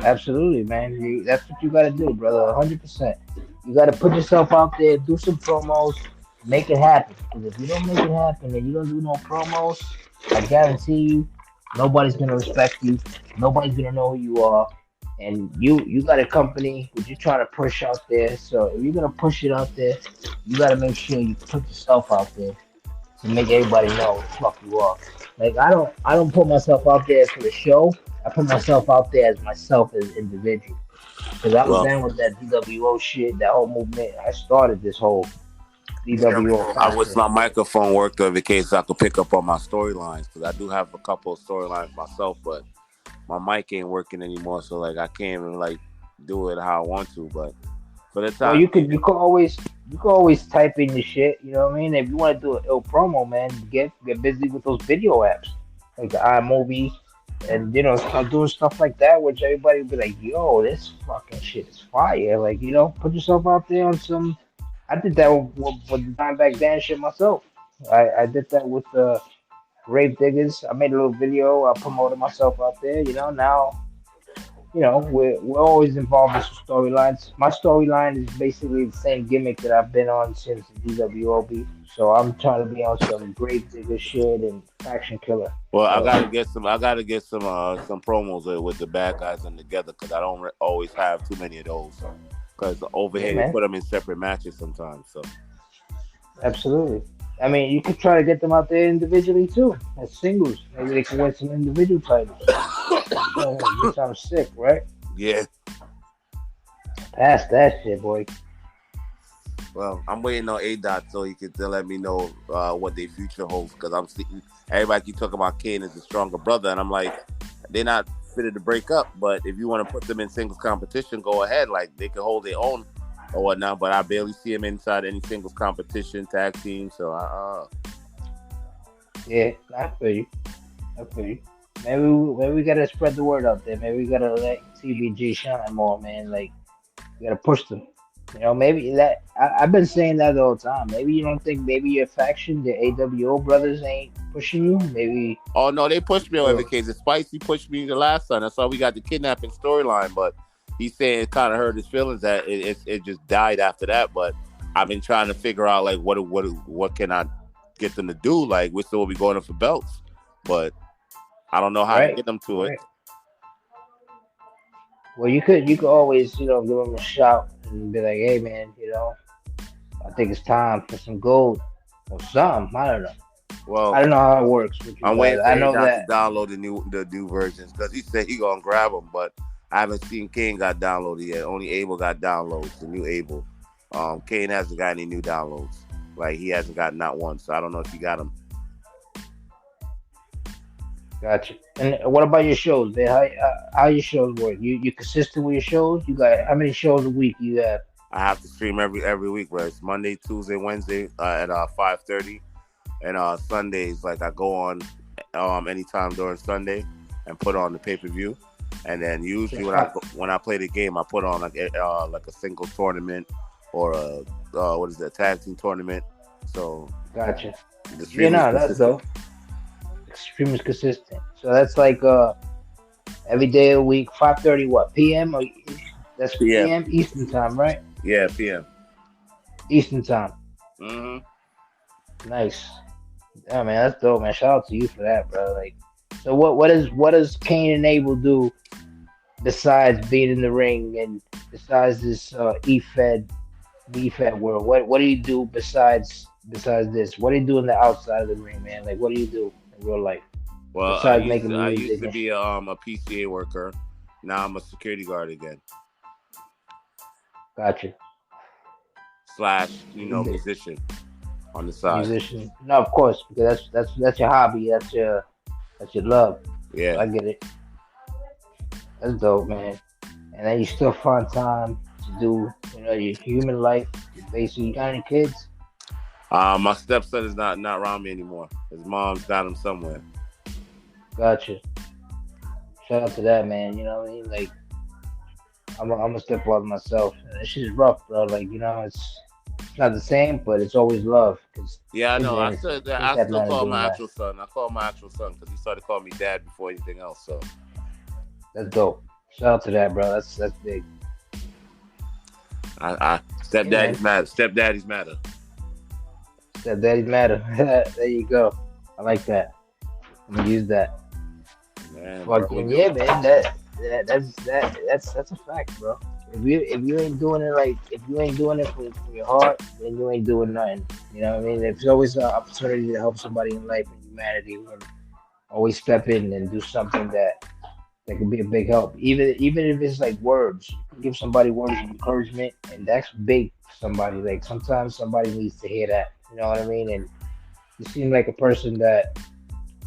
Absolutely, man. That's what you got to do, brother. 100%. You got to put yourself out there, do some promos, make it happen. Because if you don't make it happen and you don't do no promos, I guarantee you, nobody's gonna respect you. Nobody's gonna know who you are. And you got a company that you're trying to push out there. So if you're gonna push it out there, you got to make sure you put yourself out there to make everybody know what the fuck you are. Like I don't put myself out there for the show. I put myself out there as myself as an individual. Because I was Well, down with that DWO shit, that whole movement. I started this whole DWO I wish concept. my microphone worked in case I could pick up on my storylines because I do have a couple of storylines myself, but my mic ain't working anymore, so like I can't even like do it how I want to. But for the Well, time you being, could you could always type in your shit. You know what I mean? If you want to do an ill promo, man, get busy with those video apps like the iMovie, and start doing stuff like that, which everybody will be like, "Yo, this fucking shit is fire!" Like put yourself out there on some. I did that with the Dimebag Dan shit myself. I did that with the Grave Diggers. I made a little video. I promoted myself out there. Now we're always involved in some storylines. My storyline is basically the same gimmick that I've been on since the GWOB. So I'm trying to be on some great digger shit and faction killer. Well, I So gotta get some. I gotta get some promos with the bad guys in together because I don't always have too many of those. Because over yeah, here they man, put them in separate matches sometimes. So absolutely. I mean, you could try to get them out there individually too, as singles. Maybe they can win some individual titles. That sounds sick, right? yeah. Pass that shit, boy. Well, I'm waiting on A Dot so he can let me know what their future holds because I'm seeing everybody keep talking about Kane as a stronger brother, and I'm like, they're not fitted to break up. But if you want to put them in singles competition, go ahead. Like they can hold their own or whatnot. But I barely see him inside any singles competition, tag team. So Yeah, I feel you. I feel you. Maybe we gotta spread the word out there. Maybe we gotta let TBG shine more, man. Like we gotta push them. Maybe that I've been saying that the whole time. Maybe you don't think maybe your faction, the AWO brothers, ain't pushing you. Maybe oh no, they pushed me on every so, case. Spicy pushed me the last time. That's why we got the kidnapping storyline. But he's saying it kind of hurt his feelings that it just died after that. But I've been trying to figure out like what can I get them to do? Like we're still be going up for belts, but I don't know how to right, get them to it. right. Well, you could always give them a shout and be like, hey man, I think it's time for some gold or something. I don't know. I Well, don't know how it works with you I'm waiting guys. for I A know Dot to that. download the new versions because he said he gonna grab them, but I haven't seen Kane got downloaded yet. Only Abel got downloads. The new Abel. Kane hasn't got any new downloads. Like he hasn't got not one. So I don't know if he got them. Gotcha. And what about your shows, man? How your shows work? You consistent with your shows? You got how many shows a week you have? I have to stream every week, where it's Monday, Tuesday, Wednesday at 5:30, and Sundays like I go on anytime during Sunday and put on the pay-per-view, and then So usually five. when I play the game, I put on like a single tournament or a what is it, a tag team tournament. So Gotcha. the Yeah, stream is no, that's consistent. dope. Extremely consistent. So that's like every day a week, 5:30 what p.m. or that's PM, p.m. Eastern time, right? yeah, PM. Eastern time. Hmm. Nice. Yeah, man, that's dope, man. Shout out to you for that, bro. Like, so what does Kane and Abel do besides being in the ring and besides this efed world? What do you do besides this? What do you do in the outside of the ring, man? Like, what do you do in real life Well, besides making I used music to and be shit? a PCA worker. Now I'm a security guard again. Gotcha. Slash, You musician on the side. musician? No, of course, because that's your hobby. That's your love. So Yeah. I get it. That's dope, man. And then you still find time to do, your human life. Basically, you got any kids? My stepson is not around me anymore. His mom's got him somewhere. Gotcha. Shout out to that, man. You know what I mean? Like, I'm a stepfather myself. And this shit is rough, bro. Like, it's not the same, but it's always love. Cause Yeah, I kids know. are innocent. Kids I have still nothing to call do him with my that. actual son. I call him my actual son because he started calling me dad before anything else. So That's dope. Shout out to that, bro. That's big. I Yeah, man. stepdaddy's matter. Stepdaddy's matter. Stepdaddies matter. There you go. I like that. I'm gonna use that. Man, bro, Fucking yeah, man. That's a fact, bro. If you ain't doing it if you ain't doing it from your heart, then you ain't doing nothing. You know what I mean? If there's always an opportunity to help somebody in life and humanity, we're gonna always step in and do something that can be a big help. Even if it's like words, you can give somebody words of encouragement, and that's big for somebody. Like sometimes somebody needs to hear that. You know what I mean? And you seem like a person that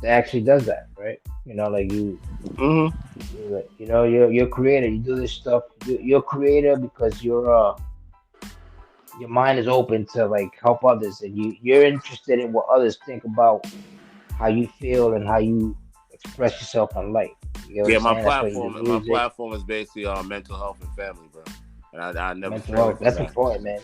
actually does that, right? Like Mm-hmm. you're a creator. You do this stuff. You're a creator because your mind is open to like help others, and you're interested in what others think about how you feel and how you express yourself in life. You get what I'm Yeah, saying? That's why you do my music, platform is basically on mental health and family, bro. And I never mental stray away health. from That's that. important, man.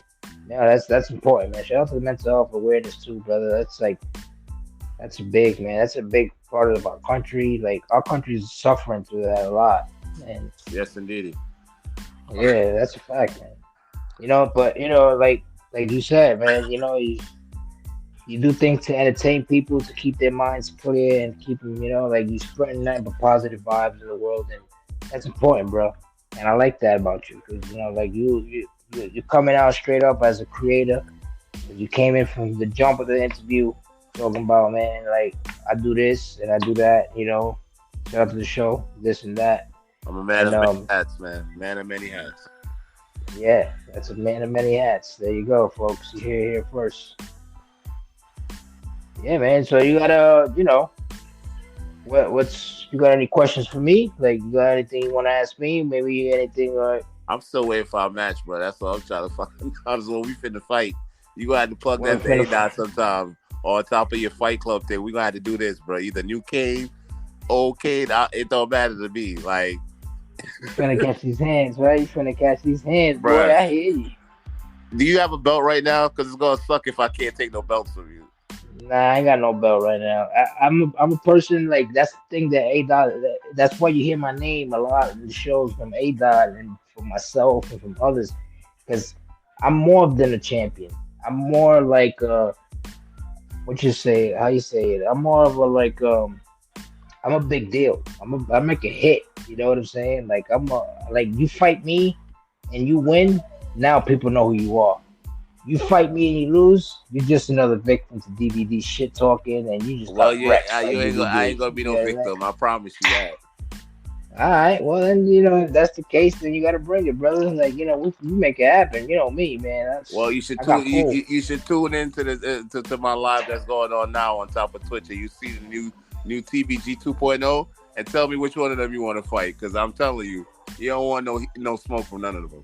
Yeah, that's important, man. Shout out to the mental health awareness too, brother. That's big, man. That's a big part of our country. Like our country's suffering through that a lot. And Yes, indeedy. yeah, that's a fact, man. But like you said, man, you do things to entertain people, to keep their minds clear and keep them, like you spreading nothing but positive vibes in the world, and that's important, bro. And I like that about you because like you're coming out straight up as a creator. You came in from the jump of the interview talking about, man, like I do this and I do that, shout out to the show, this and that, I'm a man and of many hats, man. Man of many hats. yeah, that's a man of many hats. There you go, folks. You hear it here first. Yeah, man. So you gotta, what's you got any questions for me? Like, you got anything you want to ask me? Maybe anything? I'm still waiting for our match, bro. That's all I'm trying to find out is when we finna fight. You gonna have to plug What that finna? thing down sometime. On top of your fight club thing, we gonna have to do this, bro. Either new Kane, old Kane, it don't matter to me. Like, You finna catch these hands, right? You finna catch these hands, boy. bro, I hear you. do you have a belt right now? Because it's gonna suck if I can't take no belts from you. Nah, I ain't got no belt right now. I'm a person like that's the thing that A Dot. That's why you hear my name a lot in the shows from A Dot and from myself and from others, because I'm more than a champion. I'm more like what you say? How you say it? I'm more of a like I'm a big deal. I make a hit. You know what I'm saying? Like like you fight me and you win. Now people know who you are. You fight me and you lose, you're just another victim to DVD shit talking, and you just Well, got yeah, wrecked by I ain't DVD. gonna be You no know what I'm saying? victim. I promise you that. All right, well then if that's the case, then you gotta bring it, brother. Like we make it happen. You know me, man. Well, you should I got pulled. you should tune into the to my live that's going on now on top of Twitch, and you see the new TBG 2.0, and tell me which one of them you want to fight. Because I'm telling you, you don't want no smoke from none of them.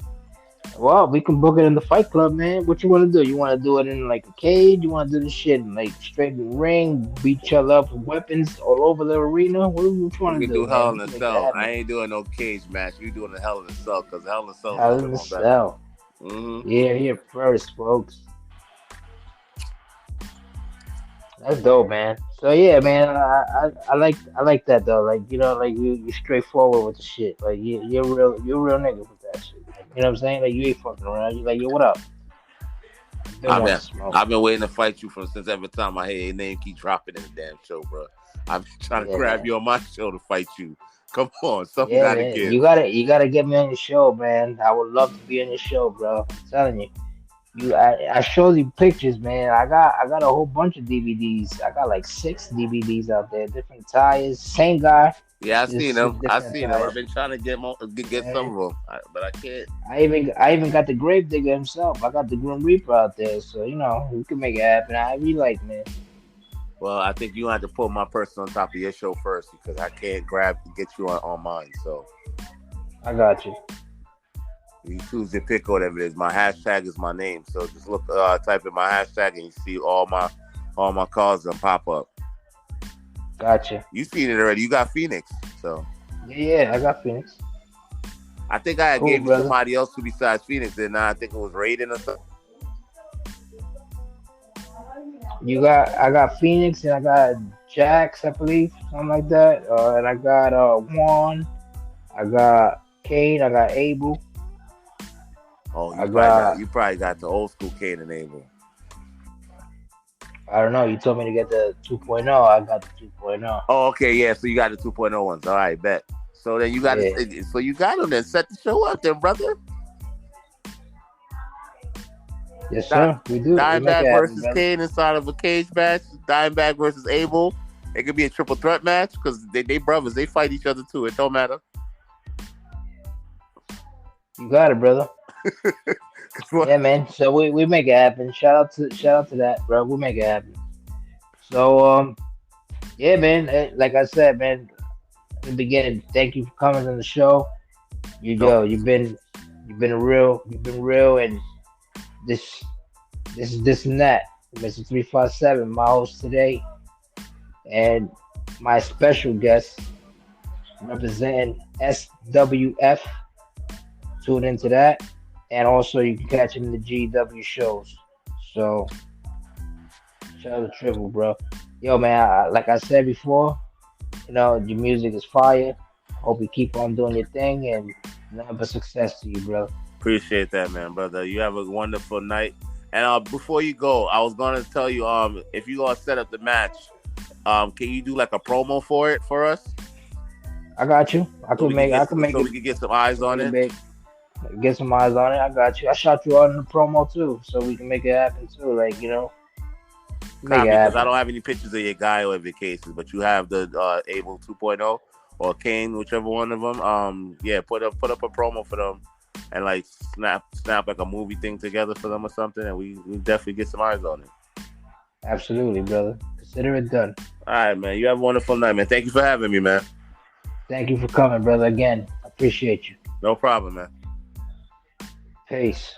Well, we can book it in the Fight Club, man. What you want to do? You want to do it in like a cage? You want to do this shit in, like straight in the ring, beat each other up with weapons all over the arena? What you We want to can do, do Hell man? in We a can make it Cell. I happen. ain't doing no cage match. We doing a Hell in a Cell because Hell in a Cell is Hell coming in the on better. cell. Mm-hmm. Yeah, here first, folks. That's dope, man. So yeah, man, I like that though. Like like you straightforward with the shit. Like you're a real nigga with that shit. Like, you know what I'm saying? Like you ain't fucking around. You like yo, what up? Been I've want been to smoke. I've been waiting to fight you from since every time I hear your name keep dropping in the damn show, bro. I've been trying to Yeah, grab man. you on my show to fight you. Come on, something Yeah, gotta man. give. You gotta get me on your show, man. I would love to be on your show, bro. I'm telling you. I showed you pictures, man. I got a whole bunch of DVDs. I got like 6 DVDs out there, different tires. Same guy, Yeah, I seen just them. with I different seen them. I've tires. been trying to get Yeah. some of them, but I can't. I even got the Grave Digger himself. I got the Grim Reaper out there, so we can make it happen. I really like, man. Well, I think you have to put my person on top of your show first because I can't get you on mine. So I got you. you choose your pick or whatever it is. My hashtag is my name. So just type in my hashtag and you see all my calls and pop up. Gotcha. You seen it already. You got Phoenix. So Yeah, I got Phoenix. I think I Cool, gave you brother. somebody else who besides Phoenix, and I think it was Raiden or something. I got Phoenix and I got Jax, I believe, something like that. And I got Juan. I got Kane. I got Abel. Oh, I got you probably got the old school Kane and Abel. I don't know. You told me to get the 2.0. I got the 2.0. Oh, okay, yeah. So you got the 2.0 ones. All right, bet. So then you got Yeah. so you got them. Then set the show up, then, brother. Yes, sir. We do. We make Dimebag it happen, versus brother. Kane inside of a cage match. Dimebag versus Abel. It could be a triple threat match because they brothers. They fight each other too. It don't matter. You got it, brother. Yeah, man. So we make it happen. Shout out to that, bro. We make it happen. So yeah, man. Like I said, man, in the beginning, thank you for coming on the show. You've been real, and this this and that. Mr. 357, my host today, and my special guest representing SWF. Tune into that, and also you can catch him in the GW shows. So shout out to Trivell, bro. Yo, man, like I said before, your music is fire. Hope you keep on doing your thing and nothing but success to you, bro. Appreciate that, man, brother. You have a wonderful night. And before you go, I was gonna tell you, if you gonna set up the match, can you do like a promo for it for us, I got you. so we can get some eyes on Make it it? big. Get some eyes on it. I got you. I shot you out in the promo too, so we can make it happen too. Like, make it Copy, because I happen. don't have any pictures of your guy or vacations, but you have the Abel 2.0 or Kane, whichever one of them. Yeah, put up a promo for them, and like snap like a movie thing together for them or something, and we definitely get some eyes on it. Absolutely, brother. Consider it done. All right, man. You have a wonderful night, man. Thank you for having me, man. Thank you for coming, brother. Again, appreciate you. No problem, man. Peace.